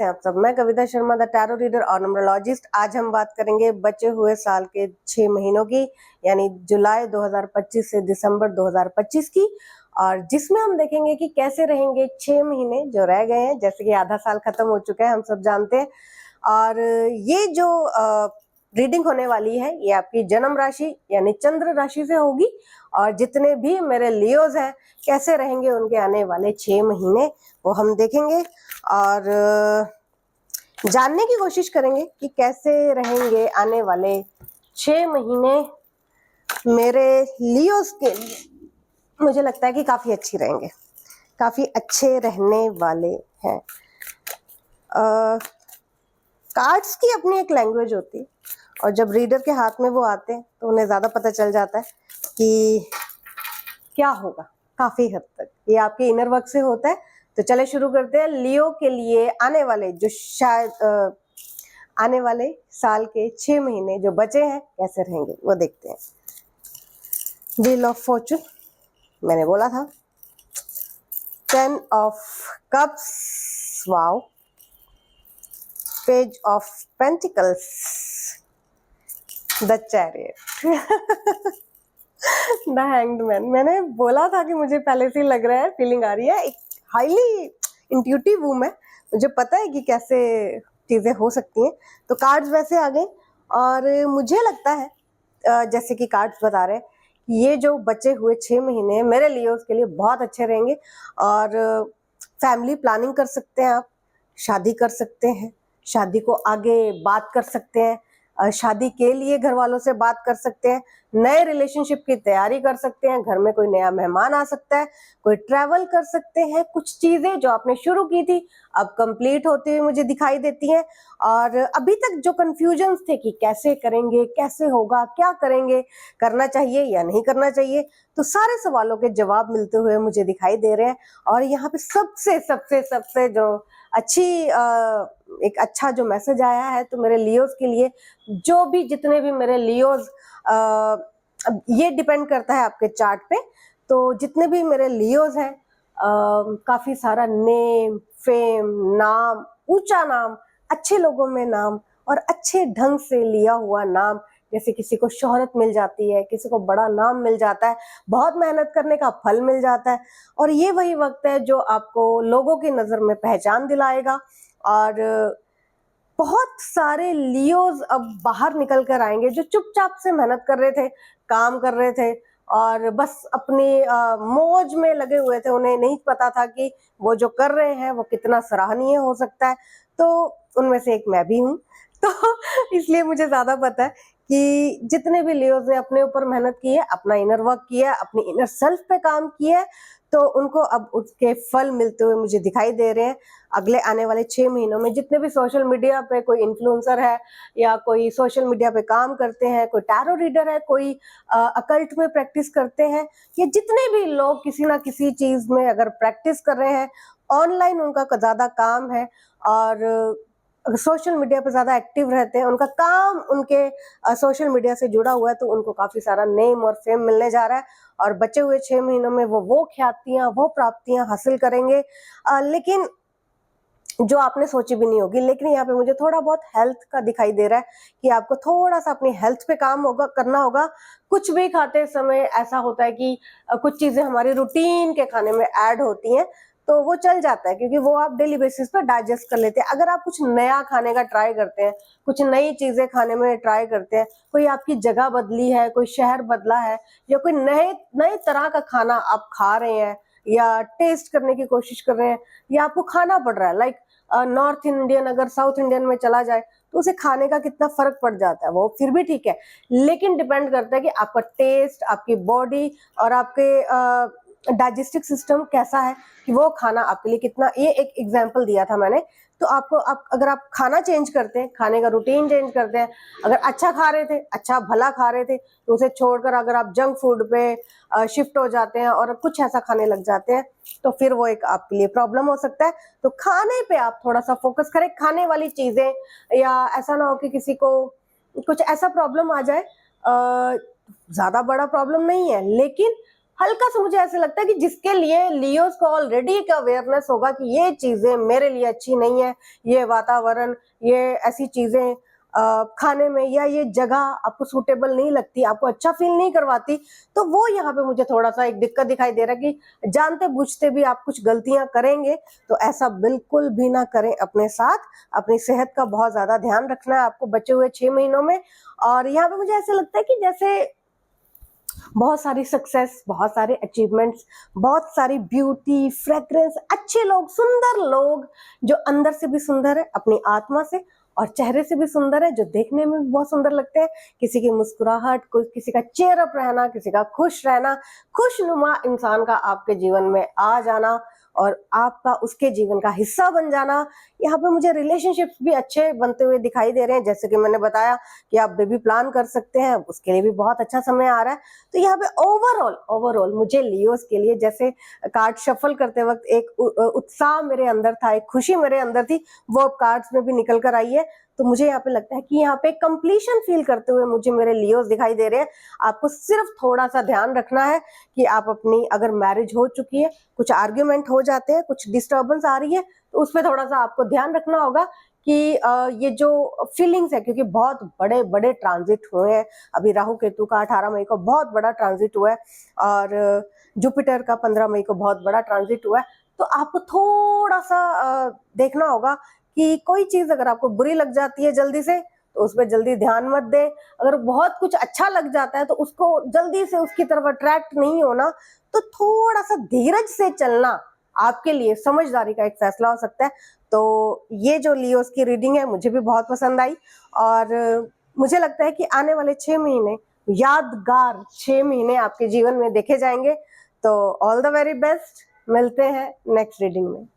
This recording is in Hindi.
हैं आप सब। मैं Kavita Sharma, the tarot reader और न्यूमरोलॉजिस्ट। आज हम बात करेंगे बचे हुए साल के 6 महीनों की, यानी जुलाई 2025 से दिसंबर 2025 की, और जिसमें हम देखेंगे कि कैसे रहेंगे 6 महीने जो रह गए हैं। जैसे कि आधा साल खत्म हो चुका है, हम सब जानते हैं। और ये जो रीडिंग होने वाली है ये आपकी जन्म राशि यानी चंद्र राशि से होगी, और जितने भी मेरे लियोज हैं कैसे रहेंगे उनके आने वाले 6 महीने वो हम देखेंगे और जानने की कोशिश करेंगे कि कैसे रहेंगे आने वाले 6 महीने मेरे लियोज के लिए। मुझे लगता है कि काफी अच्छी रहेंगे, काफी अच्छे रहने वाले हैं। कार्ड्स की अपनी एक लैंग्वेज होती है, और जब रीडर के हाथ में वो आते हैं तो उन्हें ज्यादा पता चल जाता है कि क्या होगा। काफी हद तक ये आपके इनर वर्क से होता है। तो चले शुरू करते हैं। लियो के लिए आने वाले जो शायद आने वाले साल के 6 महीने जो बचे हैं कैसे रहेंगे वो देखते हैं। व्हील ऑफ फॉर्चून, मैंने बोला था। 10 of cups, wow. Page of pentacles, the chariot, the hanged man. मैंने बोला था कि मुझे पहले से लग रहा है, फीलिंग आ रही है। एक हाईली इंट्यूटिव हूँ मैं, मुझे पता है कि कैसे चीजें हो सकती हैं। तो कार्ड्स वैसे आ गए, और मुझे लगता है जैसे कि कार्ड्स बता रहे हैं कि ये जो बचे हुए 6 महीने मेरे लिए उसके लिए बहुत अच्छे रहेंगे। और फैमिली प्लानिंग कर सकते हैं आप, शादी कर सकते हैं, शादी को आगे बात कर सकते हैं, शादी के लिए घर वालों से बात कर सकते हैं, नए रिलेशनशिप की तैयारी कर सकते हैं, घर में कोई नया मेहमान आ सकता है, कोई ट्रैवल कर सकते हैं। कुछ चीजें जो आपने शुरू की थी अब कंप्लीट होती हुई मुझे दिखाई देती हैं। और अभी तक जो कंफ्यूजन्स थे कि कैसे करेंगे, कैसे होगा, क्या करेंगे, करना चाहिए या नहीं करना चाहिए, तो सारे सवालों के जवाब मिलते हुए मुझे दिखाई दे रहे हैं। और यहाँ पे सबसे सबसे सबसे जो अच्छी एक अच्छा जो मैसेज आया है तो मेरे लियोज के लिए, जो भी जितने भी मेरे लियोज, अब ये डिपेंड करता है आपके चार्ट पे, तो जितने भी मेरे लियोज हैं काफी सारा नेम, फेम, नाम, ऊंचा नाम, अच्छे लोगों में नाम और अच्छे ढंग से लिया हुआ नाम। जैसे किसी को शोहरत मिल जाती है, किसी को बड़ा नाम मिल जाता है, बहुत मेहनत करने का फल मिल जाता है। और ये वही वक्त है जो आपको लोगों की नजर में पहचान दिलाएगा। और बहुत सारे लियोज अब बाहर निकल कर आएंगे जो चुपचाप से मेहनत कर रहे थे, काम कर रहे थे, और बस अपनी मौज में लगे हुए थे। उन्हें नहीं पता था कि वो जो कर रहे हैं वो कितना सराहनीय हो सकता है। तो उनमें से एक मैं भी हूँ। तो इसलिए मुझे ज्यादा पता है कि जितने भी लियोज ने अपने ऊपर मेहनत की है, अपना इनर वर्क किया है, अपनी इनर सेल्फ पे काम किया है, तो उनको अब उसके फल मिलते हुए मुझे दिखाई दे रहे हैं। अगले आने वाले 6 महीनों में जितने भी सोशल मीडिया पे कोई इन्फ्लुएंसर है या कोई सोशल मीडिया पे काम करते हैं, कोई टैरो रीडर है, कोई अकल्ट में प्रैक्टिस करते हैं, या जितने भी लोग किसी ना किसी चीज में अगर प्रैक्टिस कर रहे हैं, ऑनलाइन उनका ज्यादा काम है और अगर सोशल मीडिया पे ज्यादा एक्टिव रहते हैं, उनका काम उनके सोशल मीडिया से जुड़ा हुआ है, तो उनको काफी सारा नेम और फेम मिलने जा रहा है। और बचे हुए 6 महीनों में वो ख्यातियां, वो प्राप्तियां हासिल करेंगे, लेकिन जो आपने सोची भी नहीं होगी। लेकिन यहाँ पे मुझे थोड़ा बहुत हेल्थ का दिखाई दे रहा है कि आपको थोड़ा सा अपनी हेल्थ पे काम होगा, करना होगा। कुछ भी खाते समय ऐसा होता है कि कुछ चीजें हमारी रूटीन के खाने में ऐड होती हैं, तो वो चल जाता है क्योंकि वो आप डेली बेसिस पर डाइजेस्ट कर लेते हैं। अगर आप कुछ नया खाने का ट्राई करते हैं, कुछ नई चीजें खाने में ट्राई करते हैं, कोई आपकी जगह बदली है, कोई शहर बदला है, या कोई नए नए तरह का खाना आप खा रहे हैं या टेस्ट करने की कोशिश कर रहे हैं, या आपको खाना पड़ रहा है, लाइक नॉर्थ इंडियन अगर साउथ इंडियन में चला जाए तो उसे खाने का कितना फर्क पड़ जाता है, वो फिर भी ठीक है। लेकिन डिपेंड करता है कि आपका टेस्ट, आपकी बॉडी और आपके डाइजेस्टिव सिस्टम कैसा है, कि वो खाना आपके लिए कितना। ये एक एग्जांपल दिया था मैंने। तो आपको अगर आप खाना चेंज करते हैं, खाने का रूटीन चेंज करते हैं, अगर अच्छा खा रहे थे, अच्छा भला खा रहे थे, तो उसे छोड़कर अगर आप जंक फूड पे शिफ्ट हो जाते हैं और कुछ ऐसा खाने लग जाते हैं, तो फिर वो एक आपके लिए प्रॉब्लम हो सकता है। तो खाने पे आप थोड़ा सा फोकस करें, खाने वाली चीजें, या ऐसा ना हो कि किसी को कुछ ऐसा प्रॉब्लम आ जाए। ज्यादा बड़ा प्रॉब्लम नहीं है, लेकिन हल्का सा मुझे ऐसे लगता है कि जिसके लिए लियोस को ऑलरेडी एक अवेयरनेस होगा कि ये चीजें मेरे लिए अच्छी नहीं है, ये वातावरण, ये ऐसी चीजें खाने में, या ये जगह आपको सूटेबल नहीं लगती, आपको अच्छा फील नहीं करवाती, तो वो यहाँ पे मुझे थोड़ा सा एक दिक्कत दिखाई दे रहा है कि जानते बूझते भी आप कुछ गलतियां करेंगे, तो ऐसा बिल्कुल भी ना करें अपने साथ। अपनी सेहत का बहुत ज्यादा ध्यान रखना है आपको बचे हुए 6 महीनों में। और यहाँ पे मुझे ऐसे लगता है कि जैसे बहुत सारी सक्सेस, बहुत सारे अचीवमेंट्स, बहुत सारी ब्यूटी, फ्रेग्रेंस, अच्छे लोग, सुंदर लोग जो अंदर से भी सुंदर है अपनी आत्मा से, और चेहरे से भी सुंदर है, जो देखने में भी बहुत सुंदर लगते हैं। किसी की मुस्कुराहट, किसी का चेयर अप रहना, किसी का खुश रहना, खुशनुमा इंसान का आपके जीवन में आ जाना और आपका उसके जीवन का हिस्सा बन जाना। यहाँ पे मुझे रिलेशनशिप्स भी अच्छे बनते हुए दिखाई दे रहे हैं, जैसे कि मैंने बताया कि आप बेबी प्लान कर सकते हैं, उसके लिए भी बहुत अच्छा समय आ रहा है। तो यहाँ पे ओवरऑल मुझे लियोस के लिए, जैसे कार्ड शफल करते वक्त एक उत्साह मेरे अंदर था, एक खुशी मेरे अंदर थी, वो कार्ड्स में भी निकल कर आई है। तो मुझे यहाँ पे लगता है कि यहाँ पे कंप्लीशन फील करते हुए मुझे मेरे लियोस दिखाई दे रहे हैं। आपको सिर्फ थोड़ा सा ध्यान रखना है कि आप अपनी, अगर मैरिज हो चुकी है, कुछ आर्ग्यूमेंट हो जाते हैं, कुछ डिस्टर्बेंस आ रही है, तो उसमें थोड़ा सा आपको ध्यान रखना होगा कि ये जो फीलिंग्स है, क्योंकि बहुत बड़े बड़े ट्रांजिट हुए हैं अभी, राहु केतु का 18 मई को बहुत बड़ा ट्रांजिट हुआ है, और जुपिटर का 15 मई को बहुत बड़ा ट्रांजिट हुआ है। तो आपको थोड़ा सा देखना होगा कि कोई चीज अगर आपको बुरी लग जाती है जल्दी से, तो उस पर जल्दी ध्यान मत दे। अगर बहुत कुछ अच्छा लग जाता है तो उसको जल्दी से उसकी तरफ अट्रैक्ट नहीं होना, तो थोड़ा सा धीरज से चलना आपके लिए समझदारी का एक फैसला हो सकता है। तो ये जो लियोस की रीडिंग है मुझे भी बहुत पसंद आई, और मुझे लगता है कि आने वाले 6 महीने यादगार 6 महीने आपके जीवन में देखे जाएंगे। तो ऑल द वेरी बेस्ट, मिलते हैं नेक्स्ट रीडिंग में।